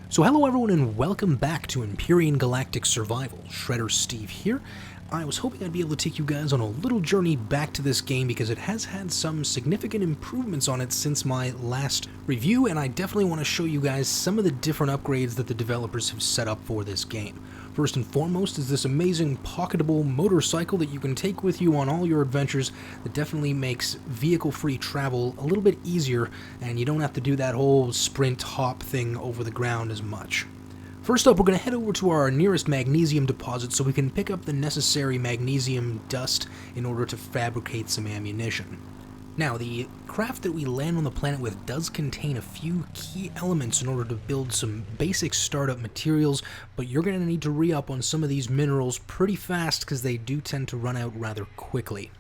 So hello everyone and welcome back to Empyrion Galactic Survival. Shredder Steve here. I was hoping I'd be able to take you guys on a little journey back to this game because it has had some significant improvements on it since my last review, and I definitely want to show you guys some of the different upgrades that the developers have set up for this game. First and foremost is this amazing pocketable motorcycle that you can take with you on all your adventures that definitely makes vehicle-free travel a little bit easier, and you don't have to do that whole sprint hop thing over the ground as much. First up, we're going to head over to our nearest magnesium deposit so we can pick up the necessary magnesium dust in order to fabricate some ammunition. Now, the craft that we land on the planet with does contain a few key elements in order to build some basic startup materials, but you're going to need to re-up on some of these minerals pretty fast because they do tend to run out rather quickly.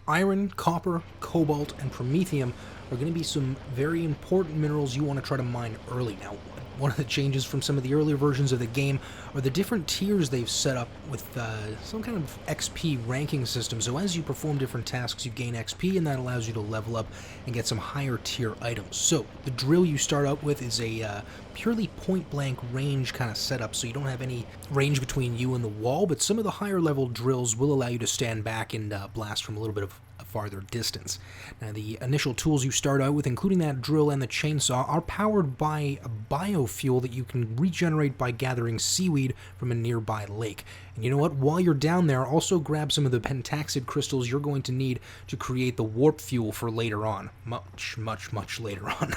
Iron, copper, cobalt, and promethium are going to be some very important minerals you want to try to mine early. Now, one of the changes from some of the earlier versions of the game are the different tiers they've set up with some kind of XP ranking system. So as you perform different tasks, you gain XP, and that allows you to level up and get some higher tier items. So the drill you start out with is a purely point-blank range kind of setup, so you don't have any range between you and the wall, but some of the higher level drills will allow you to stand back and blast from a little bit of a farther distance. Now, the initial tools you start out with, including that drill and the chainsaw, are powered by a biofuel that you can regenerate by gathering seaweed from a nearby lake. And you know what? While you're down there, also grab some of the pentaxid crystals you're going to need to create the warp fuel for later on. Much later on.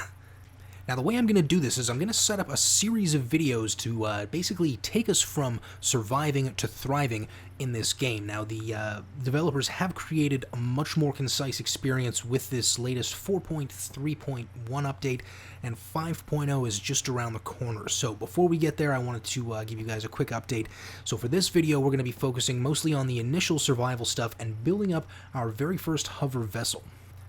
Now, the way I'm going to do this is I'm going to set up a series of videos to basically take us from surviving to thriving in this game. Now, the developers have created a much more concise experience with this latest 4.3.1 update, and 5.0 is just around the corner. So before we get there, I wanted to give you guys a quick update. So for this video, we're going to be focusing mostly on the initial survival stuff and building up our very first hover vessel.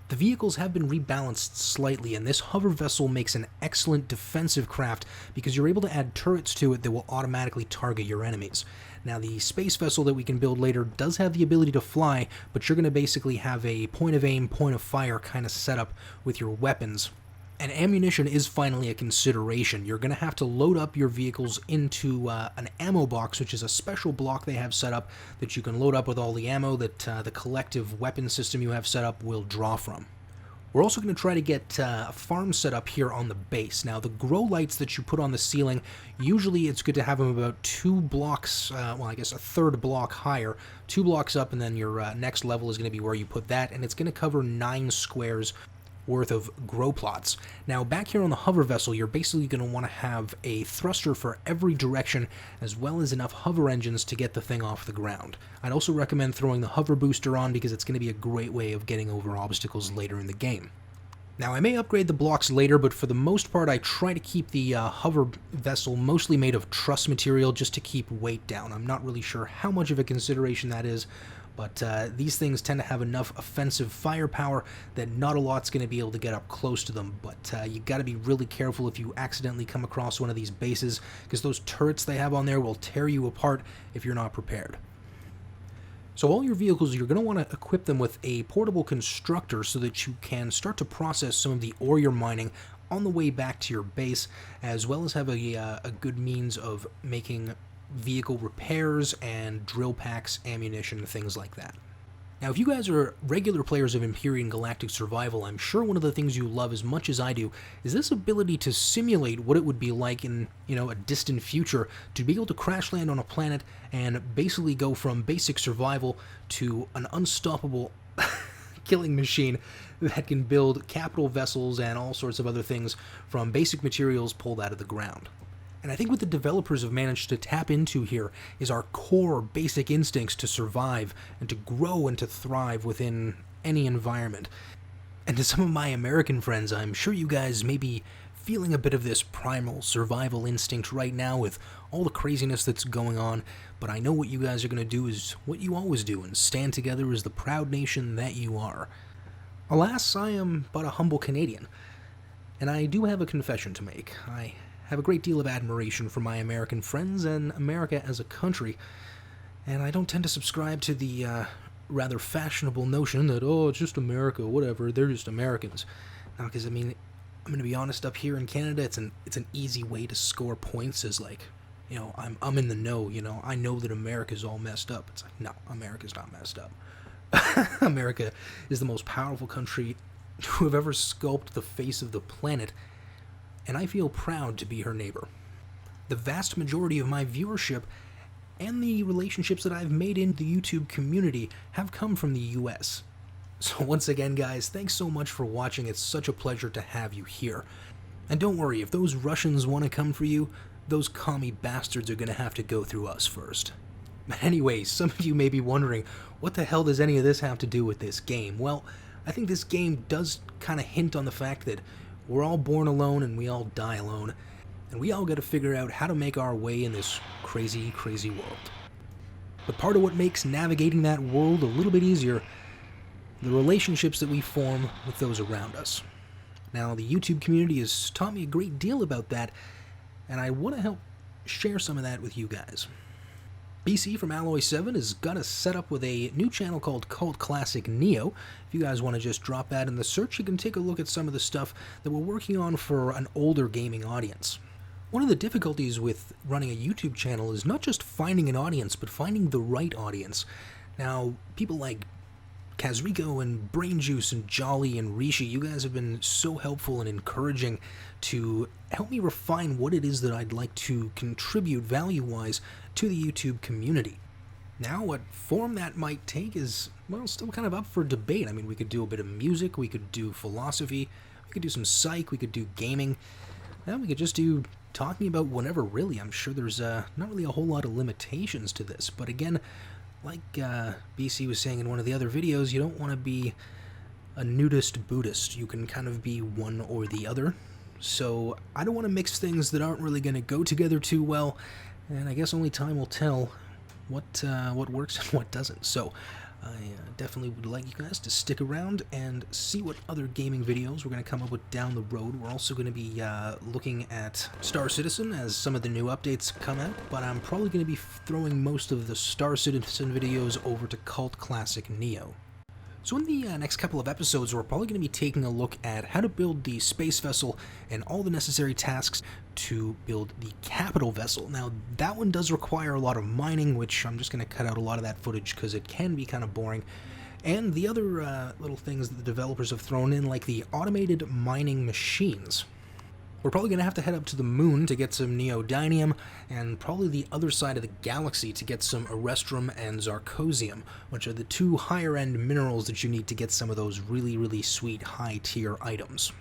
The vehicles have been rebalanced slightly, and this hover vessel makes an excellent defensive craft because you're able to add turrets to it that will automatically target your enemies. Now, the space vessel that we can build later does have the ability to fly, but you're going to basically have a point of aim, point of fire kind of setup with your weapons. And ammunition is finally a consideration. You're going to have to load up your vehicles into an ammo box, which is a special block they have set up that you can load up with all the ammo that the collective weapon system you have set up will draw from. We're also going to try to get a farm set up here on the base. Now, the grow lights that you put on the ceiling, usually it's good to have them about 2 blocks, well, I guess a third block higher, 2 blocks up, and then your next level is going to be where you put that, and it's going to cover 9 squares worth of grow plots. Now, back here on the hover vessel, you're basically going to want to have a thruster for every direction, as well as enough hover engines to get the thing off the ground. I'd also recommend throwing the hover booster on because it's going to be a great way of getting over obstacles later in the game. Now, I may upgrade the blocks later, but for the most part, I try to keep the hover vessel mostly made of truss material just to keep weight down. I'm not really sure how much of a consideration that is, but these things tend to have enough offensive firepower that not a lot's going to be able to get up close to them, but you got to be really careful if you accidentally come across one of these bases, because those turrets they have on there will tear you apart if you're not prepared. So all your vehicles, you're going to want to equip them with a portable constructor so that you can start to process some of the ore you're mining on the way back to your base, as well as have a good means of making vehicle repairs and drill packs, ammunition, things like that. Now, if you guys are regular players of Empyrion Galactic Survival, I'm sure one of the things you love as much as I do is this ability to simulate what it would be like in, a distant future to be able to crash land on a planet and basically go from basic survival to an unstoppable killing machine that can build capital vessels and all sorts of other things from basic materials pulled out of the ground. And I think what the developers have managed to tap into here is our core basic instincts to survive and to grow and to thrive within any environment. And to some of my American friends, I'm sure you guys may be feeling a bit of this primal survival instinct right now with all the craziness that's going on, but I know what you guys are going to do is what you always do and stand together as the proud nation that you are. Alas, I am but a humble Canadian, and I do have a confession to make. I have a great deal of admiration for my American friends and America as a country, and I don't tend to subscribe to the rather fashionable notion that, oh, it's just America, whatever, they're just Americans. Now, because, I'm gonna be honest, up here in Canada, it's an easy way to score points, is like, I'm in the know, I know that America's all messed up. It's like, no, America's not messed up. America is the most powerful country to have ever sculpted the face of the planet, and I feel proud to be her neighbor. The vast majority of my viewership and the relationships that I've made in the YouTube community have come from the US. So once again, guys, thanks so much for watching. It's such a pleasure to have you here. And don't worry, if those Russians want to come for you, those commie bastards are going to have to go through us first. But anyways, some of you may be wondering, what the hell does any of this have to do with this game? Well, I think this game does kind of hint on the fact that we're all born alone and we all die alone, and we all got to figure out how to make our way in this crazy, crazy world. But part of what makes navigating that world a little bit easier, the relationships that we form with those around us. Now, the YouTube community has taught me a great deal about that, and I want to help share some of that with you guys. BC from Alloy 7 has got us set up with a new channel called Cult Classic Neo. If you guys want to just drop that in the search, you can take a look at some of the stuff that we're working on for an older gaming audience. One of the difficulties with running a YouTube channel is not just finding an audience, but finding the right audience. Now, people like Kazrico and Brain Juice and Jolly and Rishi, you guys have been so helpful and encouraging to help me refine what it is that I'd like to contribute value-wise to the YouTube community. Now, what form that might take is, well, still kind of up for debate. I mean, we could do a bit of music, we could do philosophy, we could do some psych, we could do gaming, and we could just do talking about whatever, really. I'm sure there's not really a whole lot of limitations to this, but again, like BC was saying in one of the other videos, you don't want to be a nudist Buddhist. You can kind of be one or the other. So I don't want to mix things that aren't really going to go together too well, and I guess only time will tell what works and what doesn't. So I definitely would like you guys to stick around and see what other gaming videos we're going to come up with down the road. We're also going to be looking at Star Citizen as some of the new updates come out, but I'm probably going to be throwing most of the Star Citizen videos over to Cult Classic Neo. So in the next couple of episodes, we're probably going to be taking a look at how to build the space vessel and all the necessary tasks to build the capital vessel. Now, that one does require a lot of mining, which I'm just going to cut out a lot of that footage because it can be kind of boring. And the other little things that the developers have thrown in, like the automated mining machines. We're probably going to have to head up to the moon to get some neodymium, and probably the other side of the galaxy to get some erestrum and zirconium, which are the two higher-end minerals that you need to get some of those really, really sweet high-tier items.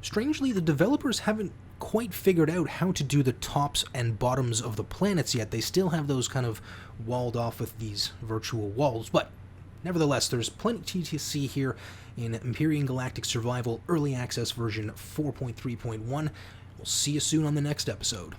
Strangely, the developers haven't quite figured out how to do the tops and bottoms of the planets yet. They still have those kind of walled off with these virtual walls, but nevertheless, there's plenty to see here in Empyrion Galactic Survival Early Access version 4.3.1. We'll see you soon on the next episode.